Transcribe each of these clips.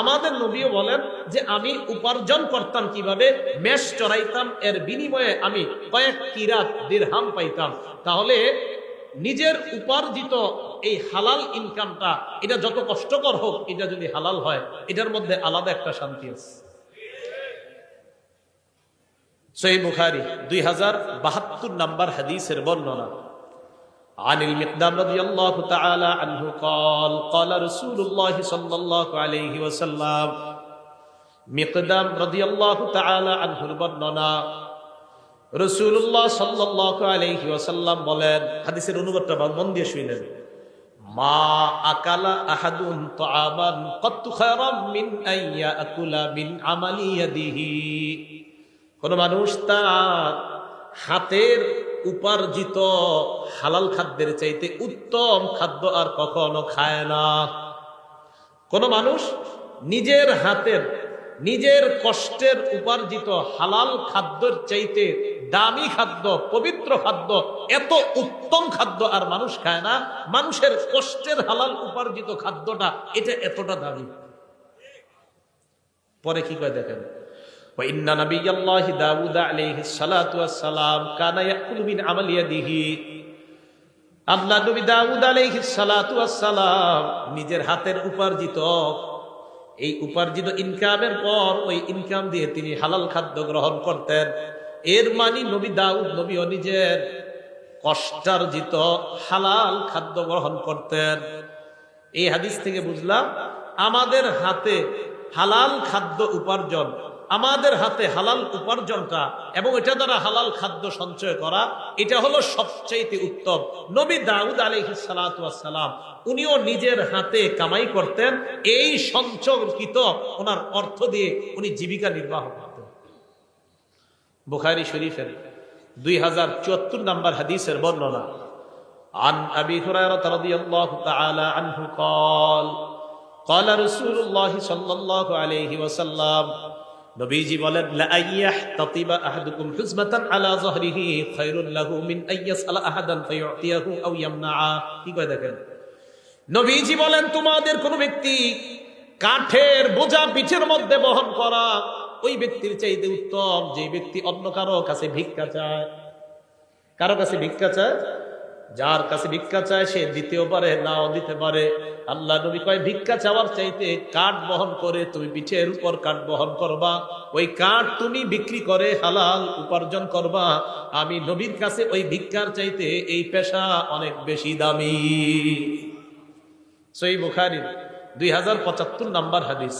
আমাদের নবীও বলেন যে আমি উপার্জন করতাম কিভাবে, মেষ চড়াইতাম, এর বিনিময়ে আমি কয়েক কিরাত দিরহাম পাইতাম। তাহলে নিজের উপার্জিত এই হালাল ইনকামটা, এটা যত কষ্টকর হোক, এটা যদি হালাল হয়, এটার মধ্যে আলাদা একটা শান্তি আছে। সহিহ বুখারী 2072 নম্বর হাদিসের বর্ণনা। عن المقدام رضي الله تعالى عنه قال قال رسول الله صلى الله عليه وسلم مقدام رضي الله تعالى عنه বর্ণনা, রাসূলুল্লাহ সাল্লাল্লাহু আলাইহি ওয়াসাল্লাম বলেন, হাদিসের অনুবাদটা মন দিয়ে শুনেন, মা আকালা আহাদুন তাআমান ক্বাত্তু খায়রাম মিন আন ইয়াকুলা মিন আমালি ইয়াদিহি। কোন মানুষ তার হাতের উপার্জিত হালাল খাদ্যের চাইতে উত্তম খাদ্য আর কখনো খায় না। কোন মানুষ নিজের হাতের, নিজের কষ্টের উপার্জিত হালাল খাদ্যের চাইতে দামি খাদ্য, পবিত্র খাদ্য, এত উত্তম খাদ্য আর মানুষ খায় না। মানুষের কষ্টের হালাল উপার্জিত খাদ্যটা এটা এতটা দামি। পরে কি কয় দেখেন, وإن نبي الله داود عليه الصلاة والسلام كان يأكل من عمل يده। আল্লাহ নবী দাউদ আলাইহিস সালাতু ওয়াস সালাম নিজের হাতের উপার্জিত, এই উপার্জিত ইনকামের পর ওই ইনকাম দিয়ে তিনি হালাল খাদ্য গ্রহণ করতেন। এর মানে নবী দাউদ নবীও নিজের কষ্টার্জিত হালাল খাদ্য গ্রহণ করতেন। এই হাদিস থেকে বুঝলাম আমাদের হাতে হালাল খাদ্য উপার্জন, আমাদের হাতে হালাল উপার্জনটা এবং এটা দ্বারা হালাল খাদ্য সঞ্চয় করা, এটা হলো সবচেয়ে উত্তম। নবী দাউদ আলাইহিস সালাতু ওয়াস সালাম উনিও নিজের হাতে কামাই করতেন, এই সঞ্চয়কৃত ওনার অর্থ দিয়ে উনি জীবিকা নির্বাহ করতেন। বুখারী শরীফের 2074 নম্বর হাদিসের বর্ণনা। আন আবি হুরায়রা রাদিয়াল্লাহু তাআলা আনহু قال قال رسول الله صلى الله عليه وسلم, নবীজি বলেন, লা আইয়াহতাতিবা আহাদুকুম হুজমাতান আলা যহরিহি খায়রুল লাহু মিন আইয়াসআলা আহাদান ফায়ুতিয়াহু আও ইয়ামনাআ। কি কয় দেখেন, নবীজি বলেন তোমাদের কোন ব্যক্তি কাঠের বোঝা পিঠের মধ্যে বহন করা ওই ব্যক্তির চাইতে উত্তম যে ব্যক্তি অন্য কারো কাছে ভিক্ষা চায়। কারো কাছে ভিক্ষা চায়, যার কাছে ভিক্ষা চায় সে দিতেও পারে, নাও দিতে পারে। আল্লাহ নবী কয় ভিক্ষা চাওয়ার চাইতে কাঠ বহন করে তুমি পিঠের উপর কাঠ বহন করবা, ওই কাঠ তুমি বিক্রি করে হালাল উপার্জন করবা। আমি নবীর কাছে ওই ভিক্ষার চাইতে এই পেশা অনেক বেশি দামি। সহিহ বুখারী 2075 নম্বর হাদিস।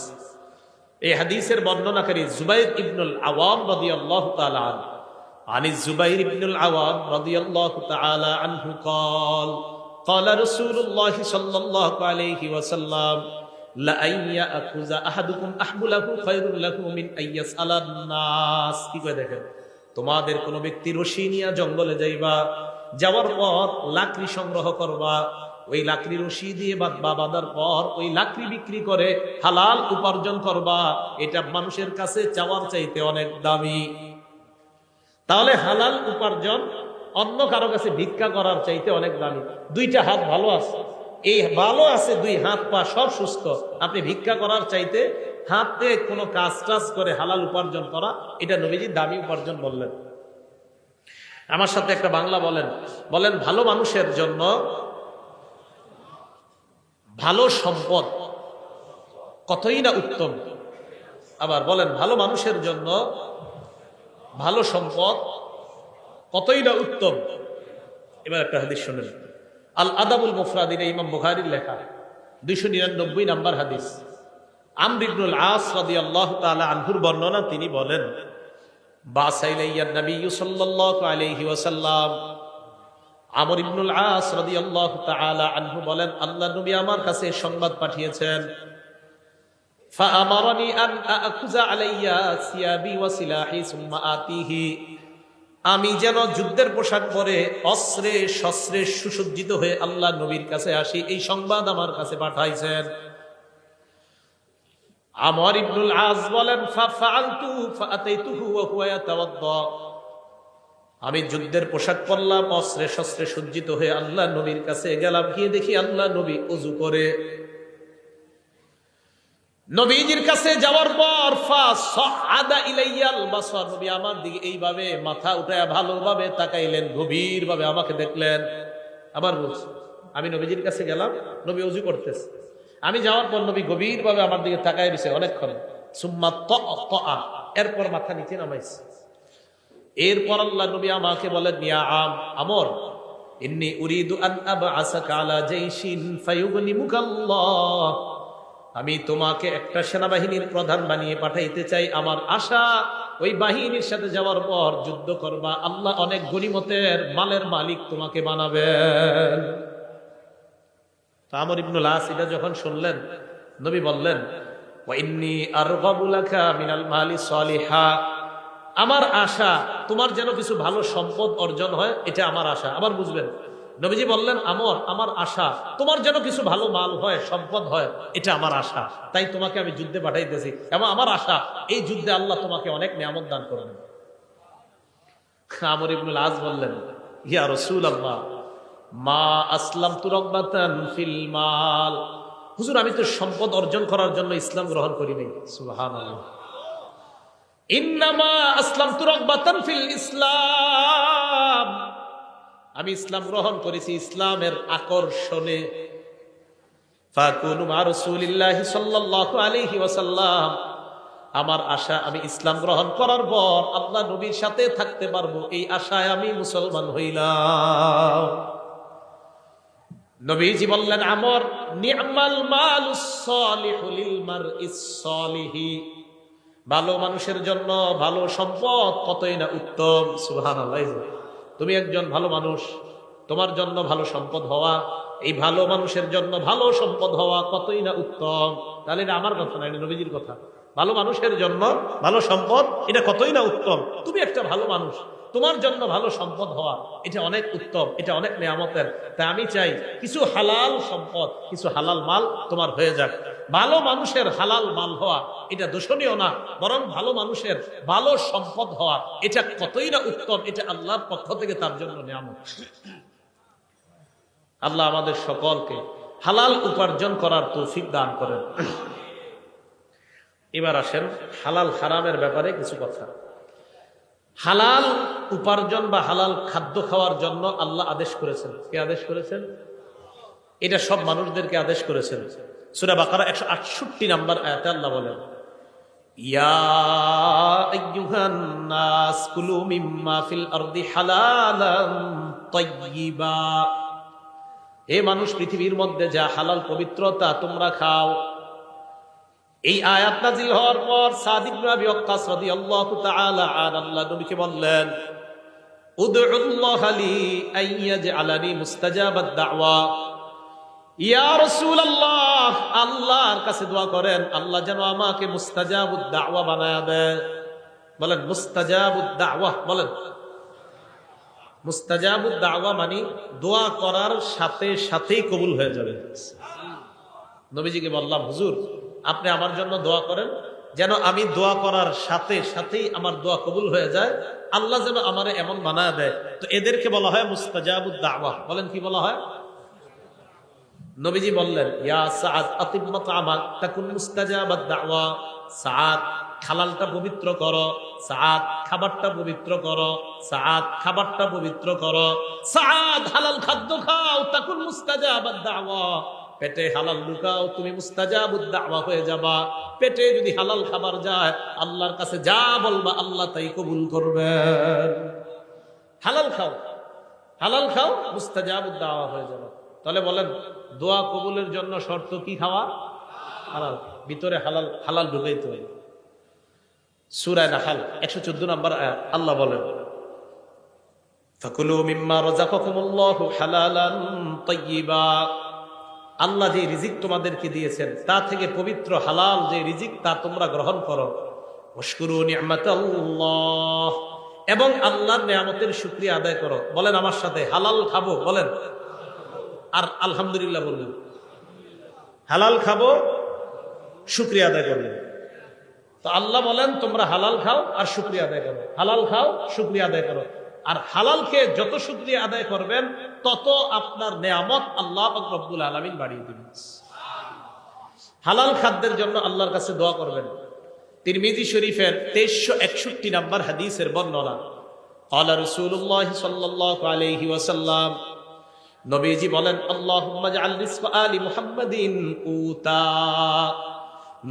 এই হাদিসের বর্ণনাকারী জুবাইর ইবনুল আওয়াম রাদিয়াল্লাহু তাআলা আনহু। عن الزبير بن العوام رضي الله تعالى عنه قال قال رسول الله صلى الله عليه وسلم لأن يأخذ أحدكم أحبله خير له من أن يسأل الناس। কি কয় দেখেন, তোমাদের কোন ব্যক্তি রশি নিয়ে জঙ্গলে যাইবা, যাওয়ার পর লাকড়ি সংগ্রহ করবা, ওই লাকড়ি রশি দিয়ে বাঁধার পর ওই লাকড়ি বিক্রি করে হালাল উপার্জন করবা, এটা মানুষের কাছে চাওয়ার চাইতে অনেক দামি। তাহলে হালাল উপার্জন অন্য কারো কাছে ভিক্ষা করার চাইতে অনেক দামি। দুইটা হাত ভালো আছে, এই ভালো আছে, দুই হাত পা সব সুস্থ, আপনি ভিক্ষা করার চাইতে হাতে কোনো কাজ টাজ করে হালাল উপার্জন করা, এটা নবীজি দামি উপার্জন বললেন। আমার সাথে একটা বাংলা বলেন, বলেন ভালো মানুষের জন্য ভালো সম্পদ কতই না উত্তম। আবার বলেন ভালো মানুষের জন্য ভালো সম্পদ কতই না উত্তম। এবার একটা হাদিস শুনেন, আল আদাবুল মুফরাদিনে ইমাম বুখারীর লেখা 299 নম্বর হাদিস। আমর ইবনুল আস রাদিয়াল্লাহু তাআলা আনহুর বর্ণনা, তিনি বলেন, বাসাইলাইয়ান নবী সাল্লাল্লাহু আলাইহি ওয়াসাল্লাম। আমর ইবনুল আস রাদিয়াল্লাহু তাআলা আনহু বলেন, আল্লাহর নবী আমার কাছে সংবাদ পাঠিয়েছেন, فأمرني أن أأخذ علي ثيابي وسلاحي ثم آتيه। আমি যেন যুদ্ধের পোশাক পরে অস্ত্রে শস্ত্রে সুসজ্জিত হয়ে আল্লাহ নবীর কাছে আসি, এই সংবাদ আমার কাছে পাঠাইছেন। আমর ইবনুল আস বলেন, ফাফআলতু ফাআতাইতুহু ওয়া হুয়া ইয়াতাওয়াদ্দা। আমি যুদ্ধের পোশাক পরলাম, অস্ত্রে শস্ত্রে সজ্জিত হয়ে আল্লাহ নবীর কাছে গেলাম, গিয়ে দেখি আল্লাহ নবী ওযু করে। নবীজির কাছে যাওয়ার পর ফাসআদা ইলাইয়াল বাসার, নবী আমার দিকে এইভাবে মাথা উঠায়া ভালোভাবে তাকাইলেন, গভীরভাবে আমাকে দেখলেন। আবার বলছি, আমি নবীজির কাছে গেলাম, নবী ওযু করতেছে, আমি যাওয়ার পর নবী গভীরভাবে আমার দিকে তাকায় দিয়েছে অনেকক্ষণ। সুম্মা তাআ, এরপর মাথা নিচে নামাইছে। এরপর আল্লাহ নবী আমাকে বলেন, ইয়া আমর, ইন্নী উরিদু আন আবআসাকা আলা জাইশিন ফায়ুগনিমুকাল্লাহ, আমি তোমাকে একটা সেনাবাহিনীর প্রধান বানিয়ে পাঠাইতে চাই। আমার আশা ওই বাহিনীর সাথে যাওয়ার পর যুদ্ধ করবা, আল্লাহ অনেক গনিমতের মালের মালিক তোমাকে বানাবেন। আমর ইবনুল আস এটা যখন শুনলেন, নবী বললেন, ওয়া ইন্নী আরগাবু লাকা মিনাল মালি সালিহা, আমার আশা তোমার যেন কিছু ভালো সম্পদ অর্জন হয়, এটা আমার আশা। আবার বুঝবেন, নবীজি বললেন, আমর, আমার আশা তোমার যেন কিছু ভালো মাল হয়, সম্পদ হয়, এটা আমার আশা, তাই তোমাকে আমি যুদ্ধে পাঠাইতেছি, এবং আমার আশা এই যুদ্ধে আল্লাহ তোমাকে অনেক নিয়ামত দান করবেন। আমর ইবনুল আস বললেন, ইয়া রাসূলুল্লাহ, মা আসলামতু রাগবাতান ফিল মাল, হুজুর আমি তো সম্পদ অর্জন করার জন্য ইসলাম গ্রহণ করি নাই। সুবহানাল্লাহ। ইন্নামা আসলামতু রাগবাতান ফিল ইসলাম, আমি ইসলাম গ্রহণ করেছি ইসলামের আকর্ষণে। ফাকুনু মা রাসূলিল্লাহি সাল্লাল্লাহু আলাইহি ওয়াসাল্লাম, আমার আশা আমি ইসলাম গ্রহণ করার পর আল্লাহ নবীর সাথে থাকতে পারবো, এই আশায় আমি মুসলমান হইলাম। নবীজি বললেন, আমর, নি'মাল মালুস সালিহু লিল মারইস সালিহি, ভালো মানুষের জন্য ভালো সম্পদ কতই না উত্তম। সুবহানাল্লাহ। তুমি একজন ভালো মানুষ, তোমার জন্য ভালো সম্পদ হওয়া, এই ভালো মানুষের জন্য ভালো সম্পদ হওয়া কতই না উত্তম। তাহলে এটা আমার কথা না, এটা নবীজির কথা। ভালো মানুষের জন্য ভালো সম্পদ, এটা কতই না উত্তম। তুমি একটা ভালো মানুষ, তোমার জন্য ভালো সম্পদ হওয়া এটা অনেক উত্তম, এটা অনেক নিয়ামতের। তাই আমি চাই কিছু হালাল সম্পদ, কিছু হালাল মাল তোমার হয়ে যাক। ভালো মানুষের হালাল মাল হওয়া এটা দোষণীয় না, বরং ভালো মানুষের ভালো সম্পদ হওয়া এটা কতই না উত্তম, এটা আল্লাহর পক্ষ থেকে তার জন্য নিয়ামত। আল্লাহ আমাদের সকলকে হালাল উপার্জন করার তৌফিক দান করেন। এবার আসেন হালাল হারামের ব্যাপারে কিছু কথা। হালাল উপার্জন বা হালাল খাদ্য খাওয়ার জন্য আল্লাহ আদেশ করেছেন। কে আদেশ করেছেন? এটা সব মানুষদেরকে আদেশ করেছেন। সূরা বাকারা 168 নম্বর আয়াতে আল্লাহ বলেন, ইয়া আইয়ুহান নাস কুলু মিম্মা ফিল আরদি হালালান তাইয়্যিবা, হে মানুষ, পৃথিবীর মধ্যে যা হালাল পবিত্রতা তোমরা খাও। এই আয়াত নাযিল হওয়ার পর সাদ ইবনে আবি ওয়াক্কাস রাদিয়াল্লাহু তাআলা আনহু আল্লাহ নবীকে বললেন, উদউল্লাহ লি আইয়াজআলানি মুস্তাজাবাদ দাওয়া, ইয়া রাসূলুল্লাহ, আল্লাহর কাছে দোয়া করেন আল্লাহ যেন আমাকে মুস্তাজাবুদ দাওয়া বানায় দেয়। বলেন মুস্তাজাবুদ দাওয়া, বলেন। মুস্তাজাবুদ দাওয়া মানে দোয়া করার সাথে সাথেই কবুল হয়ে যাবে। নবীজিকে বললাম, হুজুর আপনি আমার জন্য দোয়া করেন যেন আমি দোয়া করার সাথে সাথেই আমার দোয়া কবুল হয়ে যায়, আল্লাহ যেন আমারে এমন বানায় দেয়। তো এদেরকে বলা হয় মুস্তাজাবুদ দাওয়া। বলেন কি বলা হয়? নবীজি বললেন, ইয়া সাআদ আতিব মাতআমাক তাকুন মুস্তাজাবাদ দাওয়া, সাআদ হালালটা পবিত্র করো, সাআদ খাবারটা পবিত্র করো, সাআদ খাবারটা পবিত্র করো, সাআদ হালাল খাদ্য খাও, তাকুন মুস্তাজাবাদ দাওয়া, পেটে হালাল লুকাও, তুমি মুস্তাজাবুদ দাওয়া হয়ে যাবা। পেটে যদি হালাল খাবার যায়, আল্লাহর কাছে যা বলবা আল্লাহ তাই কবুল করবেন। হালাল খাও, হালাল খাও, মুস্তাজাবুদ দাওয়া হয়ে যাবে। তাহলে বলেন দোয়া কবুলের জন্য শর্ত কি? খাওয়া হালাল, ভিতরে হালাল হালাল ঢুকাইতে হবে। সূরা নাহল 114 নম্বর আয়াত আল্লাহ বলেন, ফাকুলু মিম্মা রাযাকাকুমুল্লাহু হালালান তাইয়্যিবা, আল্লাহ যে রিজিক তোমাদেরকে দিয়েছেন তা থেকে পবিত্র হালাল যে রিজিক তা তোমরা গ্রহণ করো। ওয়াশকুরু নি'মাতাল্লাহ, এবং আল্লাহর নিয়ামতের শুকরিয়া আদায় করো। বলেন আমার সাথে, হালাল খাবো, বলেন, আর আলহামদুলিল্লাহ বললেন। হালাল খাবো, শুকরিয়া আদায় করলেন। তো আল্লাহ বলেন তোমরা হালাল খাও আর শুকরিয়া আদায় করো, হালাল খাও শুকরিয়া আদায় করো। আর হালালকে যত শুকরিয়া আদায় করবেন তত আপনার নেয়ামত আল্লাহ পাক রব্বুল আলামিন বাড়িয়ে দিবেন। হালাল খাদ্যের জন্য আল্লাহর কাছে দোয়া করবেন। তিরমিজি শরীফের 2361 নম্বর হাদিসের বর্ণনা, ক্বালা রাসূলুল্লাহ সাল্লাল্লাহু আলাইহি ওয়াসাল্লাম, নবীজি বলেন, আল্লাহুম্মা জাআল রিজকা আলি মুহাম্মাদিন কুতা।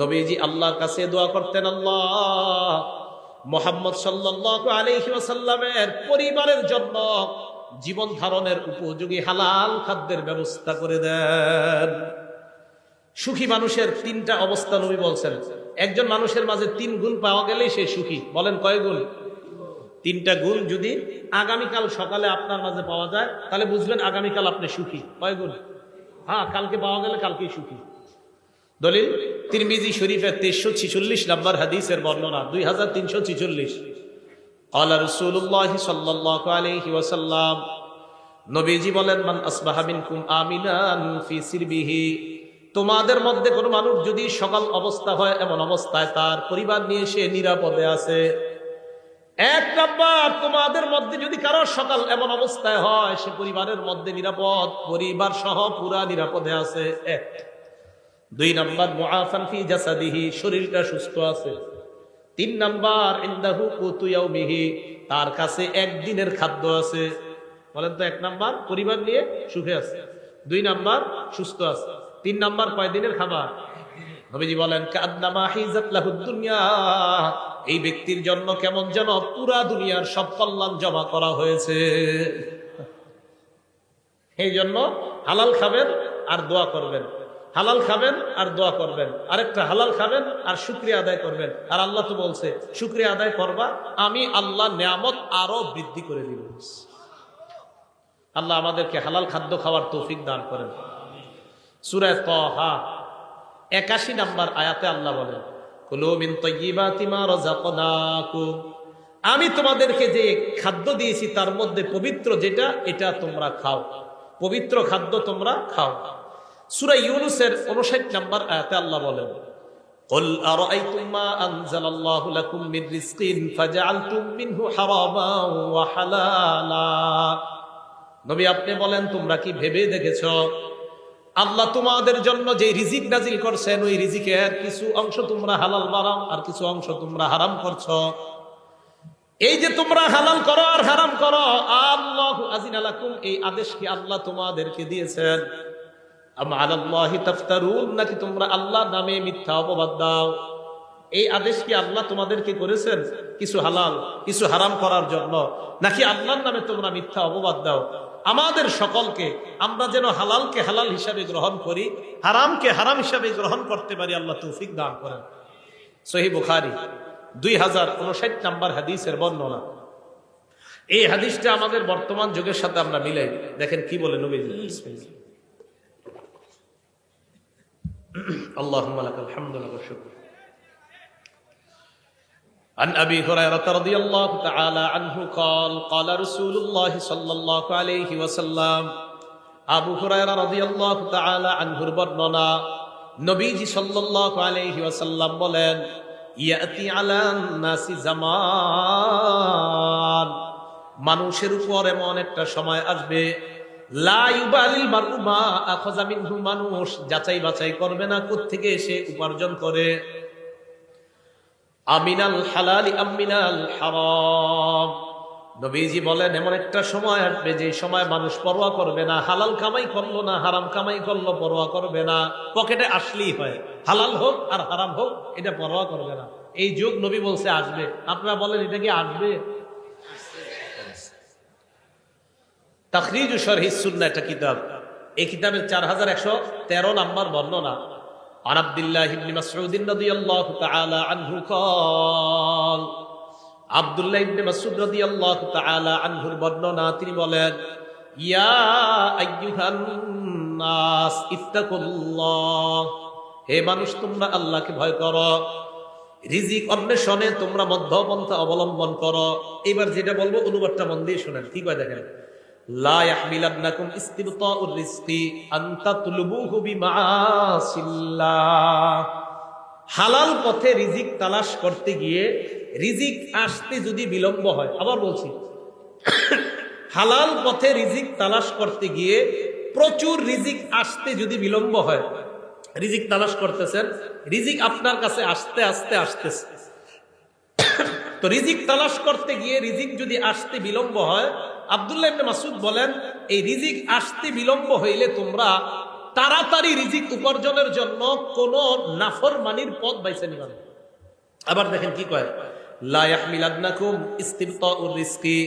নবীজি আল্লাহর কাছে দোয়া করতেন, আল্লাহ মুহাম্মদ সাল্লাল্লাহু আলাইহি ওয়াসাল্লামের পরিবারের জন্য জীবন ধারণের উপযোগী হালাল খাদ্যের ব্যবস্থা করে দেন। সুখী মানুষের তিনটা অবস্থা নবী বলছেন। একজন মানুষের মাঝে 3 গুণ পাওয়া গেলেই সে সুখী। বলেন কয় গুণ? 3টা গুণ যদি আগামীকাল সকালে আপনার মাঝে পাওয়া যায় তাহলে বুঝবেন আগামীকাল আপনি সুখী। কয় গুণ? হ্যাঁ, কালকে পাওয়া গেলে কালকেই সুখী। দলিল তিরমিজি শরীফের 2346 নম্বর হাদিসের বর্ণনা, 2346। ক্বালা রাসূলুল্লাহ সাল্লাল্লাহু আলাইহি ওয়াসাল্লাম, নবীজি বলেন, মান আসবাহা মিনকুম আমিনান ফি সিরবিহি, তোমাদের মধ্যে কোনো মানুষ যদি সকাল অবস্থা হয় এমন অবস্থায় তার পরিবার নিয়ে সে নিরাপদে আছে। 1 নাম্বার, তোমাদের মধ্যে যদি কারো সকাল এমন অবস্থায় হয় সে পরিবারের মধ্যে নিরাপদ, পরিবার সহ পুরা নিরাপদে আছে। 2 নাম্বার, মুআফান ফি জাসাদিহি, শরীরটা সুস্থ আছে। 3 নাম্বার, ইনদাহু কুতু ইয়াউমিহি, তার কাছে একদিনের খাদ্য আছে। বলেন তো, 1 নাম্বার পরিবার নিয়ে সুখে আছে, 2 নাম্বার সুস্থ আছে, 3 নাম্বার কয়দিনের খাবার। নবীজি বলেন, কান্নামা হিজাত লাহুদ দুনিয়া, এই ব্যক্তির জন্য কেমন যেন পুরা দুনিয়ার সব কল্যাণ জমা করা হয়েছে। এই জন্য হালাল খাবেন আর দোয়া করবেন, হালাল খাবেন আর দোয়া করবেন। আরেকটা, হালাল খাবেন আর শুকরিয়া আদায় করবেন। আর আল্লাহ তো বলছে শুকরিয়া আদায় করবা, আমি আল্লাহ নিয়ামত আরো বৃদ্ধি করে দিব। আল্লাহ আমাদেরকে হালাল খাদ্য খাওয়ার তৌফিক দান করেন। সূরা তাহা 81 নম্বর আয়াতে আল্লাহ বলেন, কুলু মিন তাইয়্যিবাতি মা রাযাকনাকুম, আমি তোমাদেরকে যে খাদ্য দিয়েছি তার মধ্যে পবিত্র যেটা, এটা তোমরা খাও, পবিত্র খাদ্য তোমরা খাও। সূরা ইউনূসের 59 নম্বর আয়াতে আল্লাহ বলেন, কুল আরাআইতুম মা আনজালাল্লাহু লাকুম মিন রিজকিন ফাজআলতুম মিনহু হারামান ওয়া হালালা। নবী আপনি বলেন, তোমরা কি ভেবে দেখেছো আল্লাহ তোমাদের জন্য যে রিজিক নাজিল করছেন ওই রিজিকের কিছু অংশ তোমরা হালাল বানাও আর কিছু অংশ তোমরা হারাম করছো। এই যে তোমরা হালাল করো আর হারাম করো, আল্লাহু আযিনা লাকুম, এই আদেশ কি আল্লাহ তোমাদেরকে দিয়েছেন? আম আলাল্লাহি তাফতারুন, নাকি তোমরা আল্লাহর নামে মিথ্যা অপবাদ দাও? এই আদেশ কি আল্লাহ তোমাদেরকে করেছেন কিছু হালাল কিছু হারাম করার জন্য, নাকি আল্লাহর নামে তোমরা মিথ্যা অপবাদ দাও? আমাদের সকলকে আমরা যেন হালালকে হালাল হিসাবে গ্রহণ করি, হারামকে হারাম হিসাবে গ্রহণ করতে পারি, আল্লাহ তৌফিক দান করেন। সহিহ বুখারী 2059 নম্বর হাদিসের বর্ণনা। এই হাদিসটা আমাদের বর্তমান যুগের সাথে আমরা মিলাই দেখেন কি বলে নবীজি। আল্লাহুম্মা লাকাল হামদু ওয়া শুকর। عن أبي هريرة رضي الله تعالى عنه قال قال رسول الله صلى الله عليه وسلم, আবু হুরায়রা রাদিয়াল্লাহু তাআলা আনহুর বর্ণনা, নবীজি সাল্লাল্লাহু আলাইহি ওয়াসাল্লাম বলেন, ইয়াতি আলান নাসি জামান, মানুষের উপর এমন একটা সময় আসবে, লা ইউবালিল মারউ মা আখাযা মিনহু, মানুষ যাচাই বাছাই করবে না কোত্থেকে সে উপার্জন করে, আমিনাল হালালি আমিনাল হারাম। নবীজি বলেন এমন একটা সময় আসবে যে সময় মানুষ পরোয়া করবে না, হালাল কামাই করলো না হারাম কামাই করলো পরোয়া করবে না, পকেটে আসলেই হয়, হালাল হোক আর হারাম হোক এটা পরোয়া করবে না। এই যুগ নবী বলছে আসবে। আপনারা বলেন এটা কি আসবে? তাখরিজু শরহিস সুন্নাহ একটা কিতাব, এই কিতাবের 4113 নম্বর বর্ণনা। عن عبد الله بن مسعود رضي الله تعالى عنه قال, আব্দুল্লাহ ইবনে মাসউদ রাদিয়াল্লাহু তাআলা আনহুর বর্ণনা, তিনি বলেন, ইয়া আইয়ুহান নাস ইত্তাকুল্লাহ, হে মানুষ তোমরা আল্লাহকে ভয় করো, রিজিক অন্বেষণে তোমরা মধ্যপন্থা অবলম্বন করো। এবার যেটা বলবো অনুবাদটা মন দিয়ে শুনেন, কি কয় দেখেন, লা ইয়াহমিলান্নাকুম ইস্তিবতাউর রিজকি আন তাতলুবুহু বিমাআসিল্লাহ, হালাল পথে রিজিক তালাশ করতে গিয়ে রিজিক আসতে যদি বিলম্ব হয়, আবার বলছি হালাল পথে রিজিক তালাশ করতে গিয়ে প্রচুর রিজিক আসতে যদি বিলম্ব হয়, রিজিক তালাশ করতেছেন, রিজিক আপনার কাছে আস্তে আস্তে আসতেছে। তো রিজিক তালাশ করতে গিয়ে রিজিক যদি আসতে বিলম্ব হয়, আব্দুল্লাহ ইবনে মাসউদ বলেন, এই রিজিক আসতে বিলম্ব হইলে তোমরা তাড়াতাড়ি রিজিক উপার্জনের জন্য কোন নাফরমানির পথ বাইছে নিবা না। আবার দেখেন কি কয়, লা ইয়াহমিলান্নাকুম ইস্তিবতাউর রিজকি,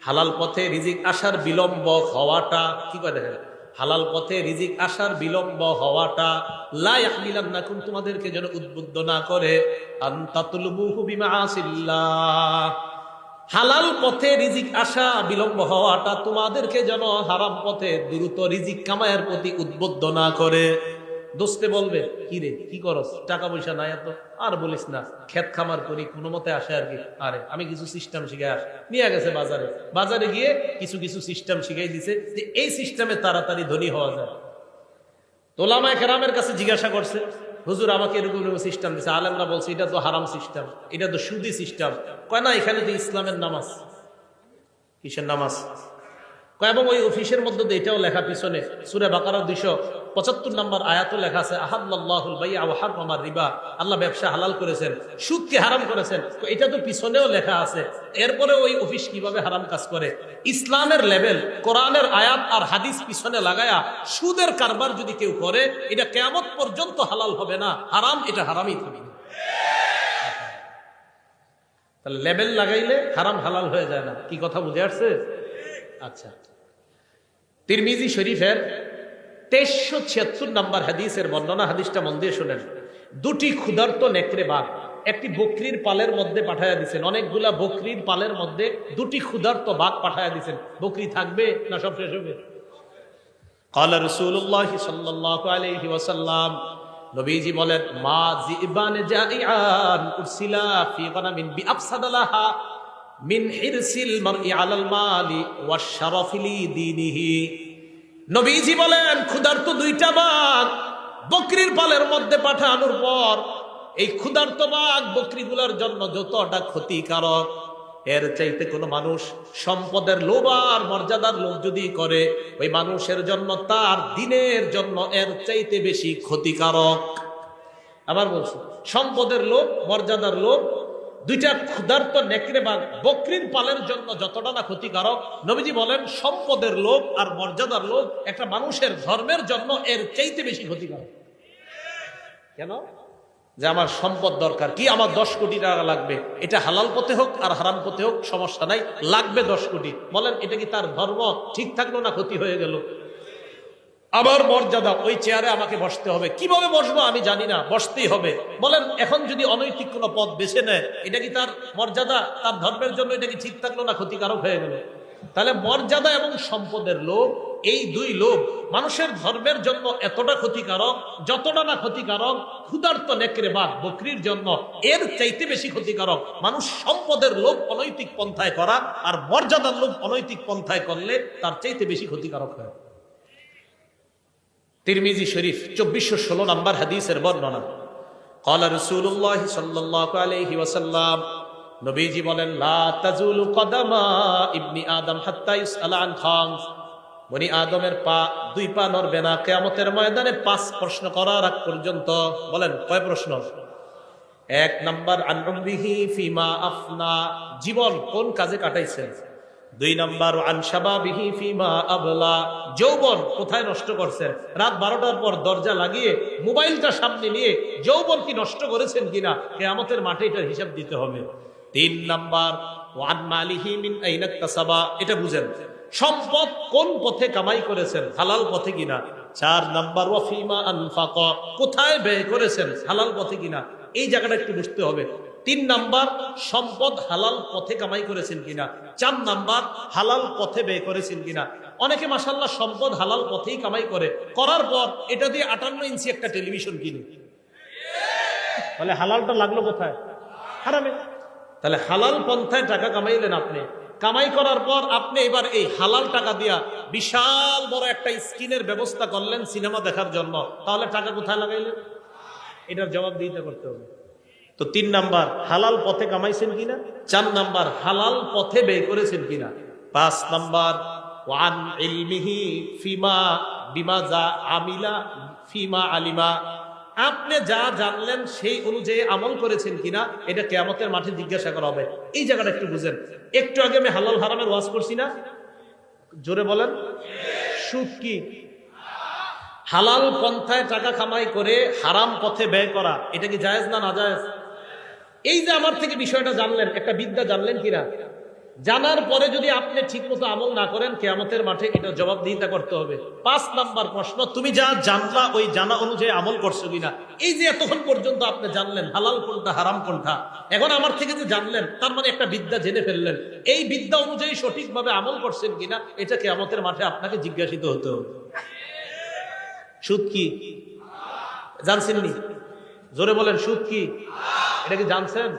হালাল পথে রিজিক আসার বিলম্ব হওয়াটা, কি কয় দেখেন, হালাল পথে রিজিক আসার বিলম্ব হওয়াটা লা ইয়াহমিলান্নাকুম, তোমাদেরকে যেন উদ্বুদ্ধ না করে, আন তাতলুবুহু বিমাআসিল্লাহ, হালাল পথে রিজিক আসা বিলম্ব হওয়াটা তোমাদেরকে যেন হারাম পথে দ্রুত রিজিক কামায়ের প্রতি উদ্বুদ্ধ না করে। দোস্তে বলবে, কি রে কি করস, টাকা পয়সা নাই এত, আর বলিস না, ক্ষেত খামার করি কোনো মতে আসে আর কি। আরে আমি কিছু সিস্টেম শিখে আস, নিয়ে গেছে বাজারে, বাজারে গিয়ে কিছু কিছু সিস্টেম শিখাই দিছে যে এই সিস্টেমে তাড়াতাড়ি ধনী হওয়া যায়। ওলামায়ে কেরামের কাছে জিজ্ঞাসা করছে, হুজুর আমাকে এরকম সিস্টেম দিছে, আলেমরা বলছে এটা তো হারাম সিস্টেম, এটা তো সুদি সিস্টেম। কয় না, এখানে তো ইসলামের নামাজ। কিসের নামাজ? কয় এবং ওই অফিসের মধ্যে এটাও লেখা, পিছনে সূরা বাকারা 275 নম্বর আয়াতও লেখা আছে, আহাল্লাল্লাহুল বাই'a ওয়া হারামার রিবা, আল্লাহ ব্যবসা হালাল করেছেন, সুদকে হারাম করেছেন। এটা তো পিছনেও লেখা আছে, এরপরে ওই অফিস কিভাবে হারাম কাজ করে? ইসলামের লেভেল, কোরআনের আয়াত আর হাদিস পিছনে লাগায়া সুদের কারবার যদি কেউ করে, এটা কিয়ামত পর্যন্ত হালাল হবে না, হারাম, এটা হারামই থাকবে। তাহলে লেভেল লাগাইলে হারাম হালাল হয়ে যায় না। কি কথা বুঝে আসছে? আচ্ছা, তিরমিজি শরীফের 2376 নম্বর হাদিসের বর্ণনা, হাদিসটা মন দিয়ে শুনেন। দুটি ক্ষুধার্ত নেকড়ে বাঘ একটি বকরির পালের মধ্যে পাঠায়া দিচ্ছেন, অনেকগুলা বকরির পালের মধ্যে দুটি ক্ষুধার্ত বাঘ পাঠায়া দিচ্ছেন। বকরি থাকবে না সব শেষ হবে? ক্বালা রাসূলুল্লাহ সাল্লাল্লাহু আলাইহি ওয়াসাল্লাম, নবীজি বলেন, মা যিবান জাইআন উরসিলা ফি গানামিন বিআফসাদালাহা মিন হিরসিল মারই আলাল মালি ওয়াশ-শারাফি লিদীনিহি। নবীজি বলেন, ক্ষুধার্ত দুইটা বাঘ বকরির পালের মধ্যে পাঠানোর পর এই ক্ষুধার্ত বাঘ বকরিগুলোর জন্য যতটা ক্ষতিকারক, এর চাইতে কোনো মানুষ সম্পদের লোভ আর মর্যাদার লোভ যদি করে, ওই মানুষের জন্য তার দিনের জন্য এর চাইতে বেশি ক্ষতিকারক। আবার বলছি, সম্পদের লোভ, মর্যাদার লোভ, দুইটা ক্ষুধার্ত নেকড়ে বাঘ বকরির পালের জন্য যতটা না ক্ষতিকারক, নবীজি বলেন সম্পদের লোভ আর মর্যাদার লোভ একটা মানুষের ধর্মের জন্য এর চাইতে বেশি ক্ষতিকারক। কেন? যে আমার সম্পদ দরকার, কি আমার 10 কোটি টাকা লাগবে, এটা হালাল পথে হোক আর হারাম পথে হোক সমস্যা নাই, লাগবে 10 কোটি। বলেন এটা কি তার ধর্ম ঠিক থাকলো না ক্ষতি হয়ে গেল? আবার মর্যাদা, ওই চেয়ারে আমাকে বসতে হবে, কিভাবে বসবো আমি জানি না, বসতেই হবে। বলেন এখন যদি অনৈতিক কোনো পথ বেছে নেয়, এটা কি তার মর্যাদা, তার ধর্মের জন্য এটা কি ঠিক থাকলো না ক্ষতিকারক হয়ে গেল? তাহলে মর্যাদা এবং সম্পদের লোভ, এই দুই লোভ মানুষের ধর্মের জন্য এতটা ক্ষতিকারক, যতটা না ক্ষতিকারক ক্ষুধার্ত নেকড়ে বাঘ বকরির জন্য এর চাইতে বেশি ক্ষতিকারক মানুষ সম্পদের লোভ অনৈতিক পন্থায় করা, আর মর্যাদার লোভ অনৈতিক পন্থায় করলে তার চাইতে বেশি ক্ষতিকারক হয়। তিরমিজি শরীফ 2416 নম্বর হাদিসের বর্ণনা, ক্বালা রাসূলুল্লাহ সাল্লাল্লাহু আলাইহি ওয়াসাল্লাম, নবীজি বলেন, লা তাজুলু কদামা ইবনি আদম হাত্তা ইউসআলা আন খামস, বনি আদমের পা, দুই পা নড়বে না কিয়ামতের ময়দানে 5 প্রশ্ন করার আগ পর্যন্ত। বলেন কয় প্রশ্ন? 1 নাম্বার, আন উমরিহি ফিমা আফনা, জীবন কোন কাজে কাটাইছেন। 2 নাম্বার, আন শাবাবিহি ফিমা আবলা, যৌবন কোথায় নষ্ট করছেন। রাত 12টার পর দরজা লাগিয়ে মোবাইলটা সামনে নিয়ে যৌবন কি নষ্ট করেছেন কিনা, কিয়ামতের মাঠে এটার হিসাব দিতে হবে। 3 নাম্বার, ওয়ান মালিহি মিন আইনা ইকতাসাবা, এটা বুঝেন, সম্পদ কোন পথে কামাই করেছেন, হালাল পথে কিনা। 4 নাম্বার, ওয়া ফিমা আনফাকা, কোথায় ব্যয় করেছেন, হালাল পথে কিনা, এই জায়গাটা একটু বুঝতে হবে। 3 নাম্বার, সম্পদ হালাল পথে কামাই করেছেন কিনা। 4 নাম্বার, হালাল পথে ব্যয় করেছেন কিনা। অনেকে মাশাআল্লাহ সম্পদ হালাল পথেই কামাই করে, করার পর এটা দিয়ে 58 ইঞ্চি একটা টেলিভিশন কিনে, তাহলে হালালটা লাগলো কোথায়? হারামে। তাহলে হালাল পন্থায় টাকা কামাইলেন আপনি, কামাই করার পর আপনি এবার এই হালাল টাকা দিয়া বিশাল বড় একটা স্ক্রিনের ব্যবস্থা করলেন সিনেমা দেখার জন্য, তাহলে টাকা কোথায় লাগাইলেন? এটার জবাব দিতে করতে হবে। তো 3 নাম্বার, হালাল পথে কামাইছেন কিনা। 4 নাম্বার, হালাল পথে ব্যয় করেছেন কিনা। 5 নাম্বার, ওয়ান ইলমিহি ফিমা বিমা যা আমিলা ফিমা আলিমা। আপনি যা জানলেন সেই অনুযায়ী আমল করেছেন কিনা এটা কিয়ামতের মাঠে জিজ্ঞাসা করা হবে। এই জায়গাটা একটু বুঝেন। একটু আগে আমি হালাল হারামের ওয়াজ করছি না, জোরে বলেন। সুদ কি? হালাল পন্থায় টাকা কামাই করে হারাম পথে ব্যয় করা, এটা কি জায়েজ না নাজায়েজ? এই যে আমার থেকে বিষয়টা জানলেন, একটা বিদ্যা জানলেন কিনা, জানার পরে যদি আপনি ঠিক মতো আমল না করেন কিয়ামতের মাঠে এটা জবাবদিহিতা করতে হবে। 5 নাম্বার প্রশ্ন, তুমি যা জানলা ওই জানা অনুযায়ী আমল করছো কিনা। এই যে এতক্ষণ পর্যন্ত আপনি জানলেন হালাল কোনটা হারাম কোনটা, এখন আমার থেকে যে জানলেন তার মানে একটা বিদ্যা জেনে ফেললেন, এই বিদ্যা অনুযায়ী সঠিকভাবে আমল করছেন কিনা এটা কিয়ামতের মাঠে আপনাকে জিজ্ঞাসিত হতে হবে। সুদ কি জানছেন নি? জোরে বলেন, সুদ কি? এটা কি জানছেন?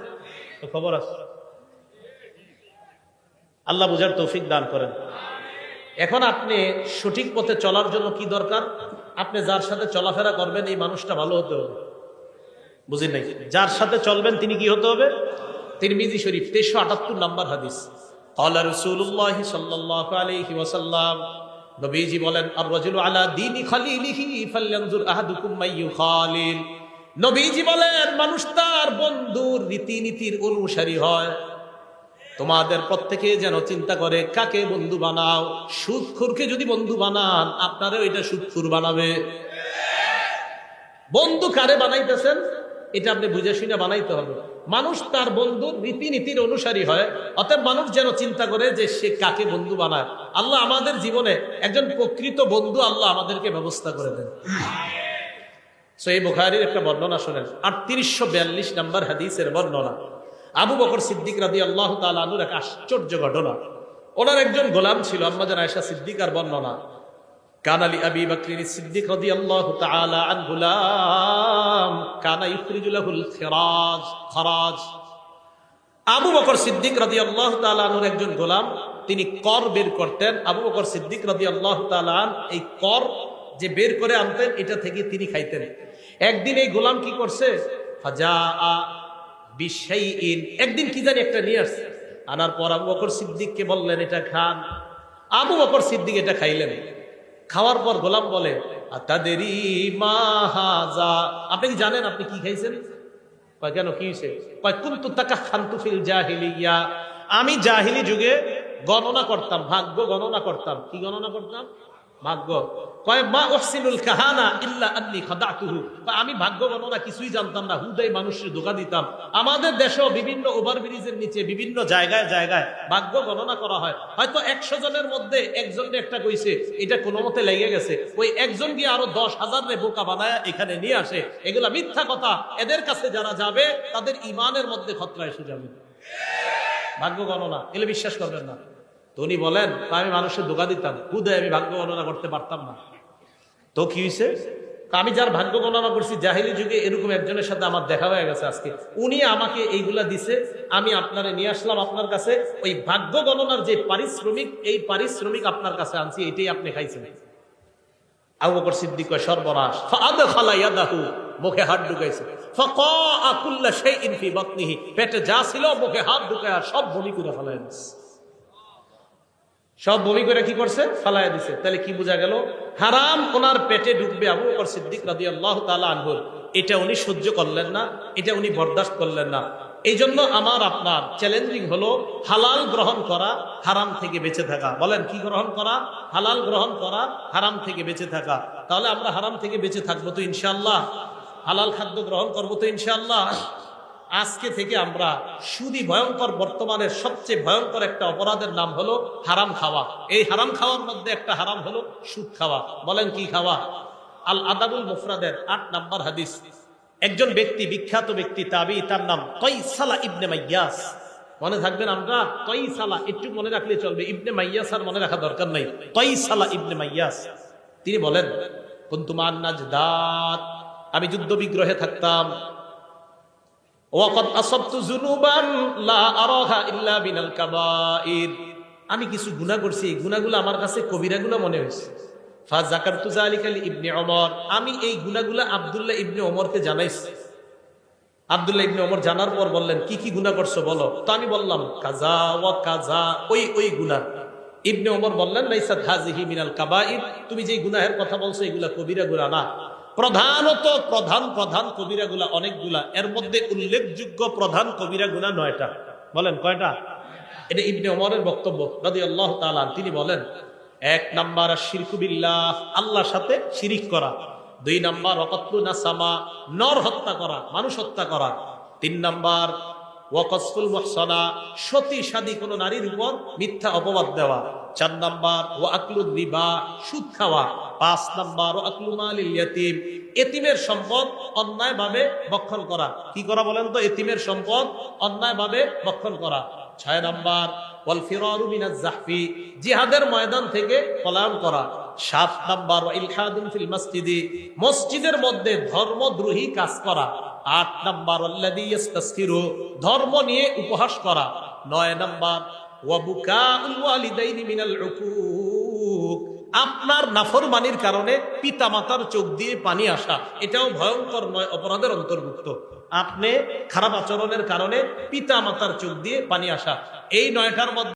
তো খবর আছে। আল্লাহ বুঝার তৌফিক দান করেন। এখন আপনি সঠিক পথে চলার জন্য কি দরকার? আপনি যার সাথে চলাফেরা করবেন এই মানুষটা ভালো হতে হবে। বুঝেন নাই? যার সাথে চলবেন তিনি কি হতে হবে? তিরমিজি শরীফ 1378 নাম্বার হাদিস, ক্বালা রাসূলুল্লাহ সাল্লাল্লাহু আলাইহি ওয়াসাল্লাম, নবীজি বলেন, আর রাজুলু আলা দীনি খালিলিহি ফালয়ানজুর আহাদুকুম মাইয়ু খালিল। নবীজি বলেন, মানুষ তার বন্ধুর রীতিনীতির অনুসারী হয়। তোমাদের প্রত্যেকে যেন চিন্তা করে কাকে বন্ধু বানাও। সুদখোরকে যদি বন্ধু বানান আপনারও এটা সুদখোর বানাবে। বন্ধু কারে বানাইতেছেন এটা আপনি বুঝে শুনে বানাইতে হবে। মানুষ তার বন্ধুর রীতিনীতির অনুসারী হয়, অতএব মানুষ যেন চিন্তা করে যে সে কাকে বন্ধু বানায়। আল্লাহ আমাদের জীবনে একজন প্রকৃত বন্ধু আল্লাহ আমাদেরকে ব্যবস্থা করে দেন। সহিহ বুখারীর একটা বর্ণনা শুনেন, 3842 নাম্বার হাদিসের বর্ণনা। আবু বকর সিদ্দিক রাদিয়াল্লাহু তাআলা আনহুর এক আশ্চর্য ঘটনা। ওনার একজন গোলাম ছিল, আম্মা জান আয়েশা সিদ্দিকার বর্ণনা, কানা লি আবি বকর সিদ্দিক রাদিয়াল্লাহু তাআলা আনহু গুলাম কানা ইখরিজু লাহুল খরাজ। আবু বকর সিদ্দিক রাদিয়াল্লাহু তাআলা আনহুর একজন গোলাম, তিনি কর বের করতেন। আবু বকর সিদ্দিক রাদিয়াল্লাহু তাআলা এই কর যে বের করে আনতেন এটা থেকে তিনি খাইতেন। একদিন এই গোলাম কি করছে, ফাজাআ বিশাইইন, একদিন কি জানি একটা নিয়ে আসছে। আনার পর আবু বকর সিদ্দিককে বললেন এটা খান। আবু বকর সিদ্দিক এটা খাইলেন। খাওয়ার পর গোলাম বলে, আতাদেরি মা হাযা, আপনি কি জানেন আপনি কি খাইছেন? কয় কেন, কি হইছে? কয় কুনতু তাকাখানতু ফিল জাহিলিয়া, আমি জাহিলি যুগে গণনা করতাম, ভাগ্য গণনা করতাম। কি গণনা করতাম? ভাগ্য। কয় মা উহসিনুল কাহানা ইল্লা আন্নী খাদাতুহু, আমি ভাগ্য গণনা কিছুই জানতাম না, হুদাই মানুষের ধোঁকা দিতাম। আমাদের দেশেও বিভিন্ন ওভারব্রিজের নিচে বিভিন্ন জায়গায় জায়গায় ভাগ্য গণনা করা হয়। হয়তো 100 জনের মধ্যে একজনকে একটা কইছে, এটা কোনো মতে লেগে গেছে, ওই একজন গিয়ে আরো 10,000 রে বোকা বানায় এখানে নিয়ে আসে। এগুলা মিথ্যা কথা। এদের কাছে যারা যাবে তাদের ইমানের মধ্যে খতরা এসে যাবে। ভাগ্য গণনা এগুলো বিশ্বাস করবেন না। তো উনি বলেন, আমি মানুষের ধোঁকা দিতাম, হুদায় আমি ভাগ্য গণনা করতে পারতাম না। তো কি হয়েছে? আমি যার ভাগ্য গণনা করছি জাহিলি যুগে এরকম একজনের সাথে আমার দেখা হয়ে গেছে আজকে, উনি আমাকে এইগুলা দিছে, আমি আপনারে নিয়ে আসলাম আপনার কাছে। ওই ভাগ্য গণনার যে পারিশ্রমিক, এই পারিশ্রমিক আপনার কাছে আনছি, এটাই আপনি খাইছেন। আবু বকর সিদ্দিক কয় সর্বনাশ। ফাআদখালা ইয়াদাহু, মুখে হাত ঢুকাইছে। ফাকাআ কুল্লা শাইইন ফি বাতনিহি, পেটে যা ছিল মুখে হাত ঢুকায়া সব বমি করে ফেলায় দিছে। সব বমি করে কি করছে? ফালায়া দিছে। তাহলে কি বোঝা গেল? হারাম ওনার পেটে ঢুকবে। আবু বকর সিদ্দিক রাদিয়াল্লাহু তাআলা আনহু এটা উনি সহ্য করলেন না, এটা উনি বরদাস্ত করলেন না। এই জন্য আমার আপনার চ্যালেঞ্জিং হলো হালাল গ্রহণ করা, হারাম থেকে বেঁচে থাকা। বলেন কি গ্রহণ করা? হালাল গ্রহণ করা, হারাম থেকে বেঁচে থাকা। তাহলে আমরা হারাম থেকে বেঁচে থাকবো তো ইনশাআল্লাহ, হালাল খাদ্য গ্রহণ করবো তো ইনশাআল্লাহ। আজকে থেকে আমরা সুদী ভয়ঙ্কর, বর্তমানের সবচেয়ে ভয়ঙ্কর একটা অপরাধের নাম হলো হারাম খাওয়া। এই হারাম খাওয়ার মধ্যে একটা হারাম হলো সুদ খাওয়া। বলেন কি খাওয়া? আল আদাবুল মুফরাদের 8 নাম্বার হাদিস, একজন ব্যক্তি, বিখ্যাত ব্যক্তি তাবি, তার নাম কয়সালা ইবনে মাইয়াস। মনে থাকবেন আমরা কয়সালা, একটু মনে রাখলে চলবে, ইবনে মাইয়াস আর মনে রাখা দরকার নাই। কয়সালা ইবনে মাইয়াস তিনি বলেন, কুনতু মান নাজদাত, আমি যুদ্ধ বিগ্রহে থাকতাম। ওয়াকাদ আসাবতু যুনুবান লা আরাহা ইল্লা বিনাল কাবাইর, আমি কিছু গুনাহ করছি, এই গুনাহগুলো আমার কাছে কবিরাগুলো মনে হয়েছে। ফাযাকারতু যালিকা লি ইবনে ওমর, আমি এই গুনাহগুলো আব্দুল্লাহ ইবনে ওমরকে জানাইছি। আব্দুল্লাহ ইবনে ওমর জানার পর বললেন, কি কি গুনাহ করছো বলো। তো আমি বললাম কাজা ওয়া কাজা, ওই গুনাহ। ইবনে ওমর বললেন, লাইসাত হাযিহি মিনাল কাবাইর, তুমি যে গুনাহের কথা বলছো এগুলা কবিরা গুনাহ না। প্রধানত প্রধান কবিরা গুনাহ অনেকগুলা, এর মধ্যে উল্লেখযোগ্য প্রধান কবিরা গুনাহ 9টা। বলেন কয়টা? এটা ইবনে ওমরের বক্তব্য রাদিয়াল্লাহু তাআলা। তিনি বলেন, 1 নাম্বার শিরকু বিল্লাহ, আল্লাহর সাথে শিরিক করা। 2 নাম্বার ওয়াকাতলু নাসামা, নর হত্যা করা, মানুষ হত্যা করা। 3 নাম্বার ওয়াকসফুল মুহসানা, সতী সাদী কোন নারীর উপর মিথ্যা অপবাদ দেওয়া। 4 নাম্বার ওয়াকলুর রিবা, সুদ খাওয়া। 5 নাম্বার ওয়াকলু মালিল ইয়াতীম, এতিমের সম্পদ অন্যায়ভাবে ভক্ষণ করা। কি করা বলেন তো? এতিমের সম্পদ অন্যায়ভাবে ভক্ষণ করা। 6 নাম্বার ওয়াল ফিরারু মিনাজ জাহফি, জিহাদের ময়দান থেকে পলায়ন করা। 7 নাম্বার ওয়া ইলহাদুন ফিল মসজিদি, মসজিদের মধ্যে ধর্মদ্রোহী কাজ করা। 8 নাম্বার আল্লাযী ইস্তাসখিরু, ধর্ম নিয়ে উপহাস করা। 9 নাম্বার ওয়া বুকাউল ওয়ালিদাইনি মিনাল উকুক, আপনার নাফরমানির কারণে পিতামাতার চোখ দিয়ে পানি আসা, এটাও ভয়ঙ্কর 9 অপরাধের অন্তর্ভুক্ত। আপনি খারাপ আচরণের কারণে পিতামাতার চোখ দিয়ে পানি আসা, এই 9টার মধ্যে